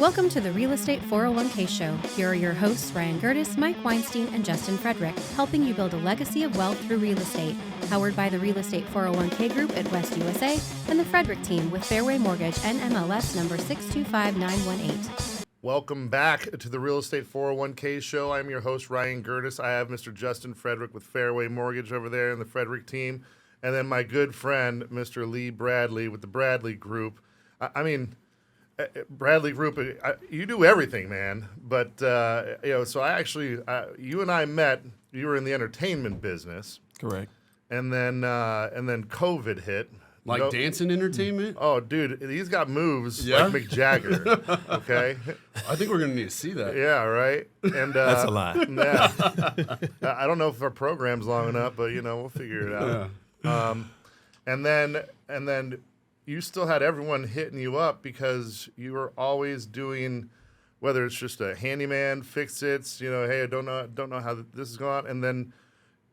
Welcome to the Real Estate 401k Show. Here are your hosts, Ryan Gerdes, Mike Weinstein, and Justin Frederick, helping you build a legacy of wealth through real estate. Powered by the Real Estate 401k Group at West USA and the Frederick team with Fairway Mortgage and MLS number 625918. Welcome back to the Real Estate 401k Show. I'm your host, Ryan Gerdes. I have Mr. Justin Frederick with Fairway Mortgage over there in the Frederick team. And then my good friend, Mr. Lee Bradley with the Bradley Group. Bradley Group, you do everything, man. But, so I actually, you and I met, you were in the entertainment business. Correct. And then COVID hit. Like dancing entertainment? Oh, dude, he's got moves like Mick Jagger, okay? I think we're going to need to see that. Yeah, right? And That's a lie. Yeah. I don't know if our program's long enough, but, we'll figure it out. Yeah. And then you still had everyone hitting you up because you were always doing, whether it's just a handyman, fix-its, hey, I don't know how this is going on. And then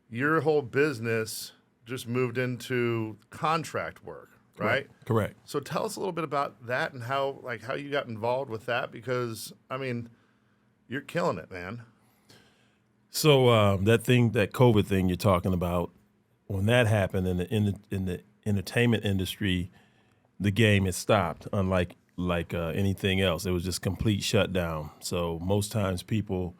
your whole business just moved into contract work, right? Correct. So tell us a little bit about that and how you got involved with that, because you're killing it, man. So that COVID thing you're talking about, when that happened in the entertainment industry, the game had stopped. Unlike anything else, it was just complete shutdown. So most times people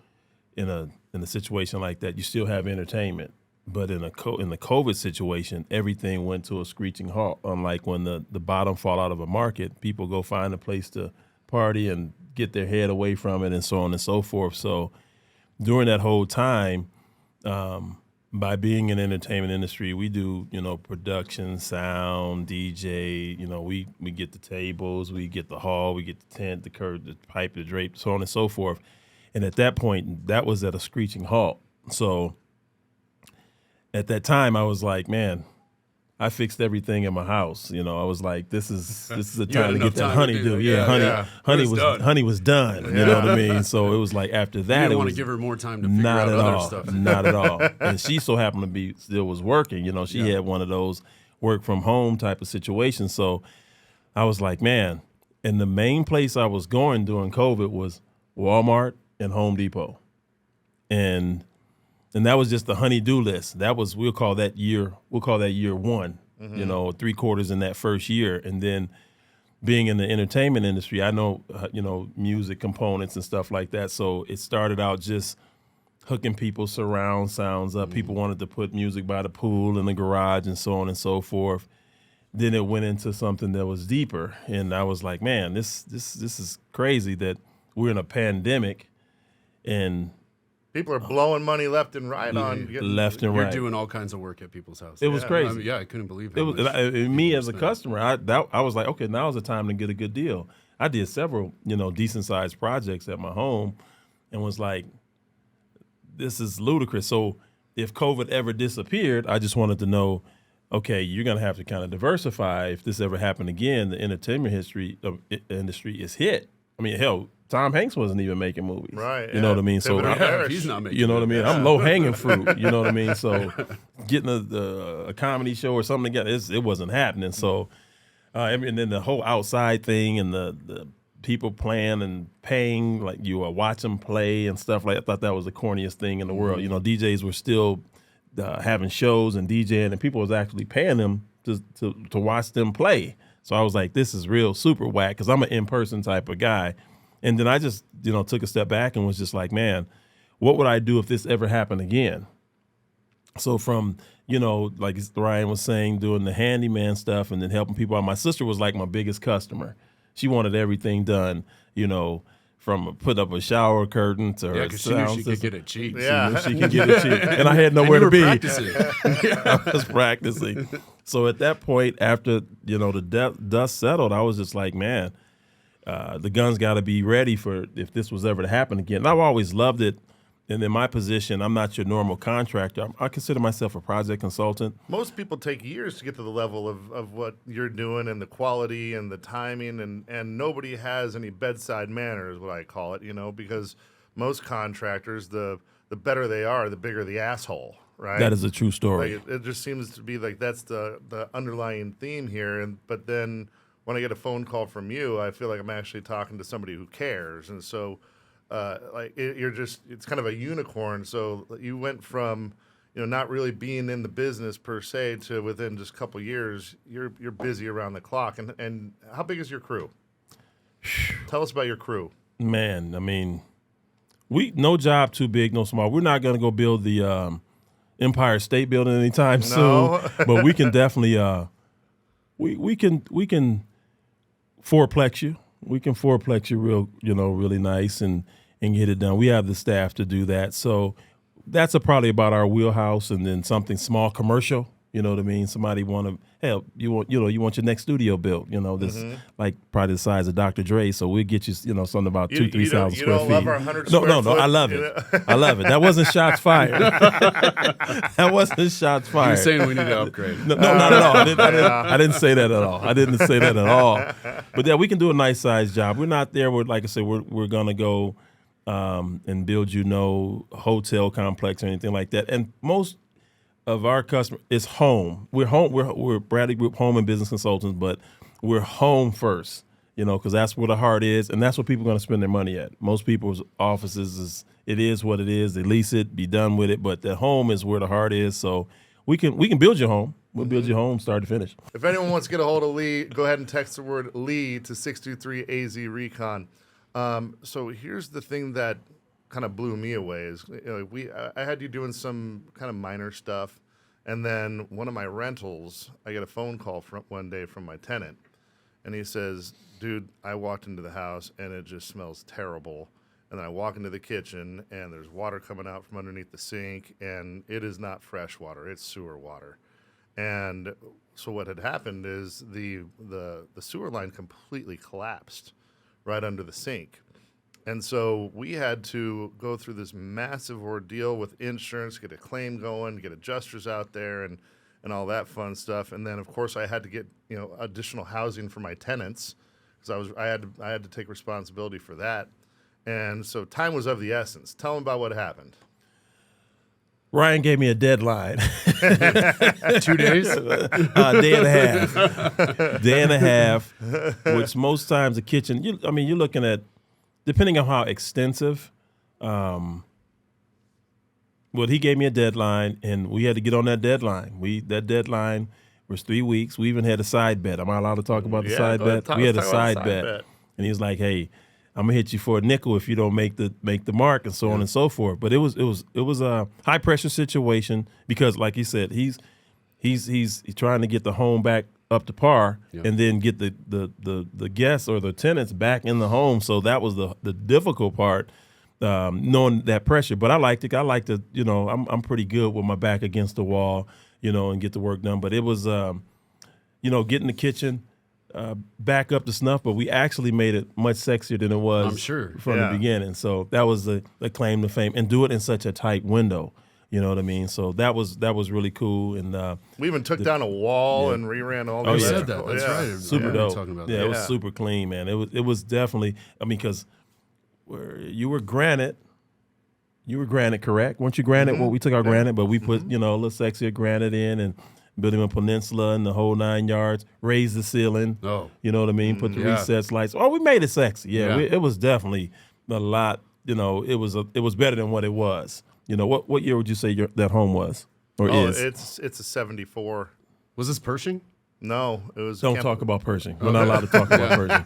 in a situation like that, you still have entertainment. But in the COVID situation, everything went to a screeching halt. Unlike when the bottom fall out of a market, people go find a place to party and get their head away from it and so on and so forth. So during that whole time, by being in the entertainment industry, we do, production, sound, DJ, we get the tables, we get the hall, we get the tent, the curtain, the pipe, the drape, so on and so forth. And at that point, that was at a screeching halt. So at that time, I was like, man, I fixed everything in my house. I was like, this is the time to get that honeydew. Honey was done. You know what I mean? So it was like after that, you didn't want to give her more time to figure out other stuff. Not at all. And she so happened to be still was working. She had one of those work from home type of situations. So I was like, man. And the main place I was going during COVID was Walmart and Home Depot, and that was just the honey-do list. That was, we'll call that year one, 3 quarters in that first year. And then being in the entertainment industry, I know, music components and stuff like that. So it started out just hooking people's surround sounds up. People wanted to put music by the pool in the garage and so on and so forth. Then it went into something that was deeper. And I was like, man, this is crazy that we're in a pandemic and people are blowing money left and right on left and right. You're doing all kinds of work at people's houses. It was crazy. I couldn't believe it. Me as a customer, I was like, okay, now's the time to get a good deal. I did several, decent sized projects at my home, and was like, this is ludicrous. So if COVID ever disappeared, I just wanted to know, okay, you're gonna have to kind of diversify. If this ever happened again, the entertainment industry is hit. I mean, hell, Tom Hanks wasn't even making movies. Right. You know what I mean? So he's not making you know what I mean? I'm low hanging fruit. You know what I mean? So getting a comedy show or something together, it wasn't happening. So and then the whole outside thing and the people playing and paying, like you watch them play and stuff like that. I thought that was the corniest thing in the world. DJs were still having shows and DJing, and people was actually paying them to watch them play. So I was like, this is real super whack, because I'm an in-person type of guy. And then I just, took a step back and was just like, man, what would I do if this ever happened again? So from, like Ryan was saying, doing the handyman stuff and then helping people out. My sister was like my biggest customer. She wanted everything done, from put up a shower curtain to her because she knew she could get it cheap. Yeah. She could get it cheap. And I had nowhere to be. Practicing. I was practicing. So at that point, after, the dust settled, I was just like, man, the gun's got to be ready for if this was ever to happen again. And I've always loved it. And in my position, I'm not your normal contractor. I consider myself a project consultant. Most people take years to get to the level of what you're doing and the quality and the timing, and nobody has any bedside manner is what I call it, because most contractors, the better they are, the bigger the asshole, right? That is a true story. It just seems to be like that's the underlying theme here. But then when I get a phone call from you, I feel like I'm actually talking to somebody who cares. And so, it's kind of a unicorn. So you went from, not really being in the business per se to within just a couple years, you're busy around the clock. And how big is your crew? Tell us about your crew. Man, I mean, no job too big, no small. We're not going to go build the Empire State Building anytime soon, but we can definitely we can fourplex you. We can fourplex you really nice and get it done. We have the staff to do that. So that's probably about our wheelhouse, and then something small commercial. You know what I mean? Somebody want to help. You want your next studio built. This like probably the size of Dr. Dre. So we'll get you something about 2,000-3,000 square feet. You don't love our 100 No, square foot? I love it. I love it. That wasn't shots fired. That wasn't shots fired. You're saying we need to upgrade. No, not at all. I didn't say that at all. I didn't say that at all. But yeah, we can do a nice size job. We're not there. Like I said, we're gonna go and build hotel complex or anything like that. And most of our customer is home. We're Bradley Group Home and Business Consultants, but we're home first, because that's where the heart is, and that's what people are going to spend their money at. Most people's offices it is what it is. They lease it, be done with it, but the home is where the heart is. So we can build your home. We'll build your home start to finish. If anyone wants to get a hold of Lee, go ahead and text the word Lee to 623 AZ Recon. So here's the thing that kind of blew me away is I had you doing some kind of minor stuff, and then one of my rentals, I get a phone call one day from my tenant, and he says, "Dude, I walked into the house and it just smells terrible." And then I walk into the kitchen and there's water coming out from underneath the sink, and it is not fresh water; it's sewer water. And so what had happened is the sewer line completely collapsed right under the sink. And so we had to go through this massive ordeal with insurance, get a claim going, get adjusters out there, and all that fun stuff. And then, of course, I had to get additional housing for my tenants because I had to take responsibility for that. And so time was of the essence. Tell them about what happened. Ryan gave me a deadline. 2 days? Day and a half. Which most times the kitchen, you're looking at, depending on how extensive, he gave me a deadline, and we had to get on that deadline. That deadline was 3 weeks. We even had a side bet. Am I allowed to talk about the side bet? We had a side bet. And he was like, "Hey, I'm gonna hit you for a nickel if you don't make the mark," and so on and so forth. But it was a high pressure situation because, like he said, he's trying to get the home back up to par, and then get the guests or the tenants back in the home. So that was the difficult part, knowing that pressure. But I liked it. I liked to, I'm pretty good with my back against the wall, and get the work done. But it was, getting the kitchen back up to snuff. But we actually made it much sexier than it was, I'm sure, from the beginning. So that was the claim to fame, and do it in such a tight window. You know what I mean? So that was really cool. And we even took down a wall and reran all. You said that. That's right. Super dope. Talking about it was super clean, man. It was definitely. Because you were granite, correct? Weren't you granite? Well, we took our granite, but we put a little sexier granite in and built him a peninsula and the whole 9 yards. Raised the ceiling. Oh, you know what I mean? Put the recessed lights. Oh, we made it sexy. Yeah. It was definitely a lot. It was better than what it was. What year would you say that home was or is? It's a 74. Was this Pershing? No, it was. Don't talk about Pershing. We're not allowed to talk about Pershing.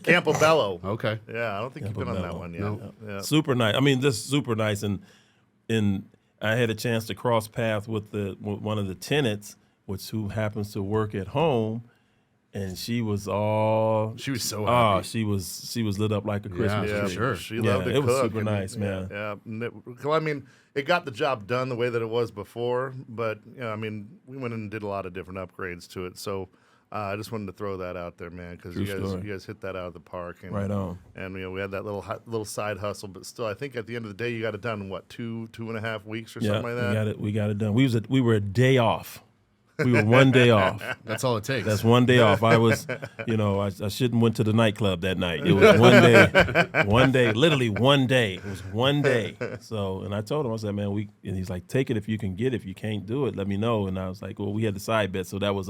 Campobello. Okay. Yeah, I don't think you've been on that one yet. No. Yeah. Super nice. This super nice, and I had a chance to cross paths with one of the tenants, who happens to work at home. And she was so happy. She was lit up like a Christmas tree. Yeah, sure. She loved to cook. It was super nice, man. Yeah. It got the job done the way that it was before, but we went in and did a lot of different upgrades to it. So I just wanted to throw that out there, man, because you guys hit that out of the park. And, right on. And we had that little side hustle, but still, I think at the end of the day, you got it done in 2.5 weeks or something like that. We got it done. We were a day off. We were one day off. That's all it takes. That's one day off. I was, I shouldn't went to the nightclub that night. It was one day, literally one day. It was one day. So, and I told him, I said, man, and he's like, take it if you can get it. If you can't do it, let me know. And I was like, well, we had the side bet, so that was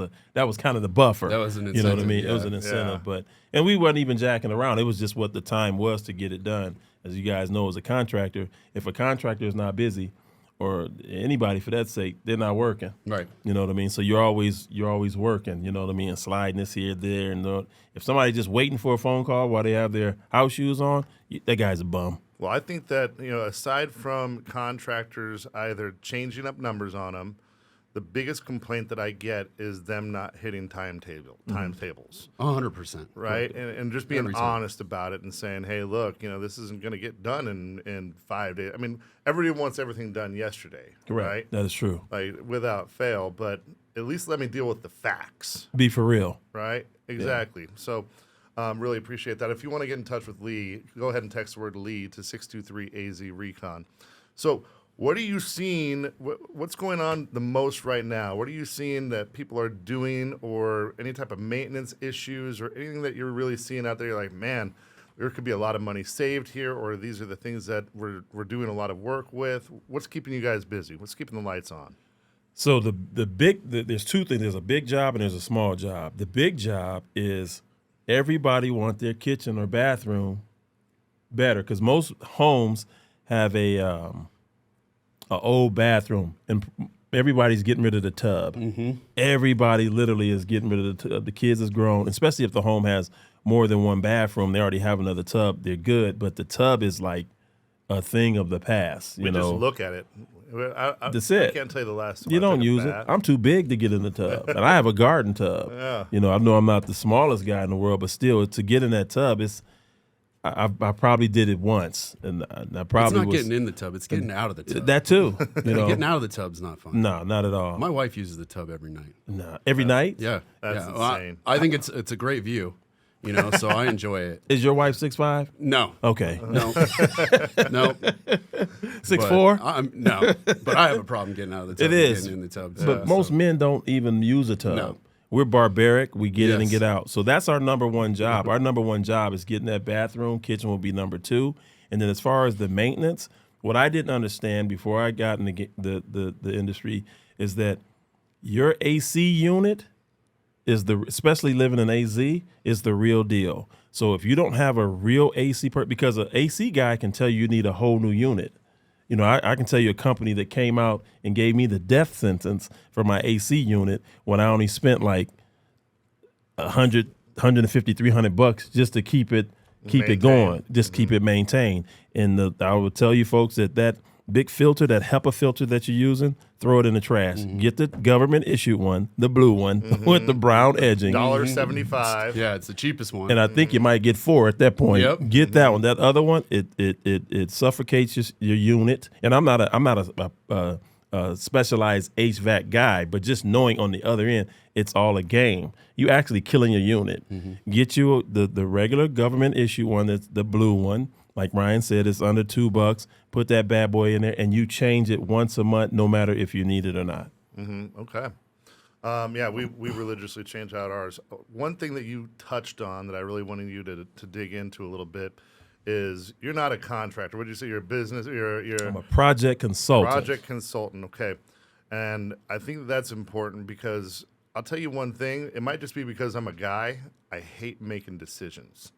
kind of the buffer. That was an incentive. You know what I mean? Yeah. It was an incentive, Yeah. and we weren't even jacking around. It was just what the time was to get it done. As you guys know, as a contractor, if a contractor is not busy, or anybody for that sake, they're not working. Right. You know what I mean? So you're always working, you know what I mean, and sliding this here, there, and if somebody's just waiting for a phone call while they have their house shoes on, that guy's a bum. Well, I think that, aside from contractors either changing up numbers on them, the biggest complaint that I get is them not hitting timetables. 100%. Right? And just being Every time. honest about it and saying, hey, look, this isn't going to get done in 5 days. I mean, everybody wants everything done yesterday. Correct. Right? That is true. Like, without fail. But at least let me deal with the facts. Be for real. Right? Exactly. So really appreciate that. If you want to get in touch with Lee, go ahead and text the word Lee to 623-AZ-RECON. So what are you seeing? What's going on the most right now? What are you seeing that people are doing, or any type of maintenance issues, or anything that you're really seeing out there? You're like, man, there could be a lot of money saved here, or these are the things that we're doing a lot of work with. What's keeping you guys busy? What's keeping the lights on? So there's two things. There's a big job and there's a small job. The big job is everybody want their kitchen or bathroom better, because most homes have a old bathroom, and everybody's getting rid of the tub. Mm-hmm. Everybody literally is getting rid of the tub. The kids is grown, especially if the home has more than one bathroom. They already have another tub. They're good, but the tub is like a thing of the past. We just look at it. That's it. I can't tell you the last time You I don't took a use it. bath. I'm too big to get in the tub, and I have a garden tub. Yeah. I know I'm not the smallest guy in the world, but still, to get in that tub, I probably did it once, and I probably It's not getting in the tub. It's getting out of the tub. that too. Getting out of the tub's not fun. No, not at all. My wife uses the tub every night. No, every night. Yeah. That's yeah. Well, insane. I think it's a great view, so I enjoy it. Is your wife 6'5"? No. Okay. No. No. 6'4"? No. But I have a problem getting out of the tub. It is. Getting in the tub. But most men don't even use a tub. No. We're barbaric. We get in and Yes. get out. So that's our number one job. Our number one job is getting that bathroom. Kitchen will be number two. And then as far as the maintenance, what I didn't understand before I got in the industry is that your AC unit is especially living in AZ, is the real deal. So if you don't have a real AC because an AC guy can tell you need a whole new unit. I can tell you a company that came out and gave me the death sentence for my AC unit when I only spent like $100, $150, $300 just to keep it going, just keep it maintained. And I would tell you folks that big filter, that HEPA filter that you're using, throw it in the trash. Mm-hmm. Get the government issued one, the blue one with the brown edging. $1.75. Yeah, it's the cheapest one. And I think you might get 4 at that point. Yep. Get that one. That other one, it suffocates your unit. And I'm not a specialized HVAC guy, but just knowing on the other end, it's all a game. You actually killing your unit. Mm-hmm. Get you the regular government issue one, that's the blue one. Like Ryan said, it's under $2. Put that bad boy in there, and you change it once a month, no matter if you need it or not. Mm-hmm. Okay. We religiously change out ours. One thing that you touched on that I really wanted you to dig into a little bit is you're not a contractor. What did you say? You're a business. You're I'm a project consultant. project consultant. Okay, and I think that's important because I'll tell you one thing. It might just be because I'm a guy. I hate making decisions.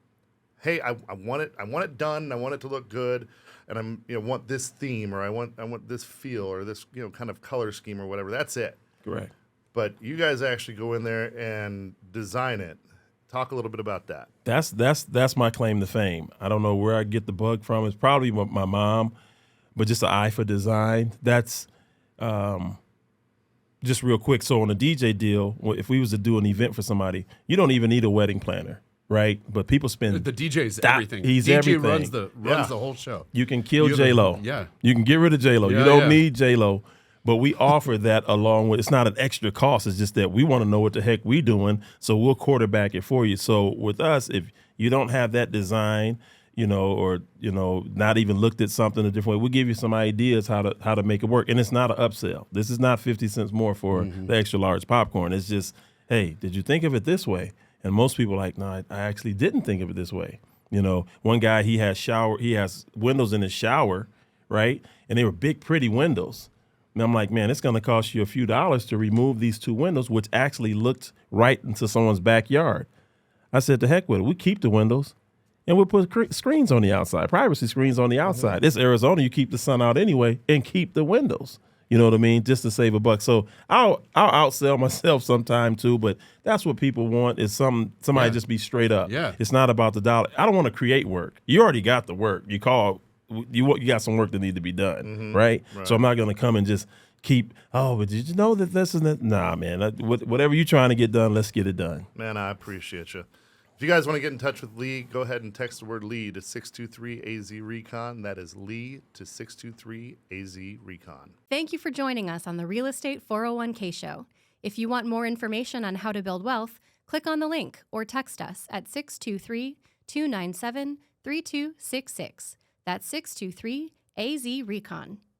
Hey, I want it done. I want it to look good, and want this theme, or I want this feel, or this kind of color scheme, or whatever. That's it. Correct. But you guys actually go in there and design it. Talk a little bit about that. That's my claim to fame. I don't know where I get the bug from. It's probably my mom, but just an eye for design. That's just real quick. So on a DJ deal, if we was to do an event for somebody, you don't even need a wedding planner. Right, but people spend the DJ's everything. He's DJ everything. runs the whole show. You can kill J-Lo. Yeah. You can get rid of J-Lo. Yeah, you don't yeah. need J-Lo. But we offer that along with, it's not an extra cost. It's just that we want to know what the heck we doing, so we'll quarterback it for you. So with us, if you don't have that design, or not even looked at something a different way. We'll give you some ideas how to make it work. And it's not an upsell. This is not 50 cents more for the extra large popcorn. It's just, hey, did you think of it this way? And most people are like, no, I actually didn't think of it this way. One guy, he has windows in his shower, right? And they were big, pretty windows. And I'm like, man, it's going to cost you a few dollars to remove these 2 windows, which actually looked right into someone's backyard. I said, to heck with it. We keep the windows, and we'll put screens on the outside, privacy screens on the outside. It's Arizona. You keep the sun out anyway, and keep the windows. You know what I mean? Just to save a buck. So I'll outsell myself sometime too, but that's what people want is somebody just be straight up. Yeah. It's not about the dollar. I don't want to create work. You already got the work. You got some work that need to be done, right? So I'm not going to come and just keep, but did you know that this and that? Nah, man. Whatever you're trying to get done, let's get it done. Man, I appreciate you. If you guys want to get in touch with Lee, go ahead and text the word Lee to 623-AZ-RECON. That is Lee to 623-AZ-RECON. Thank you for joining us on the Real Estate 401k Show. If you want more information on how to build wealth, click on the link or text us at 623-297-3266. That's 623-AZ-RECON.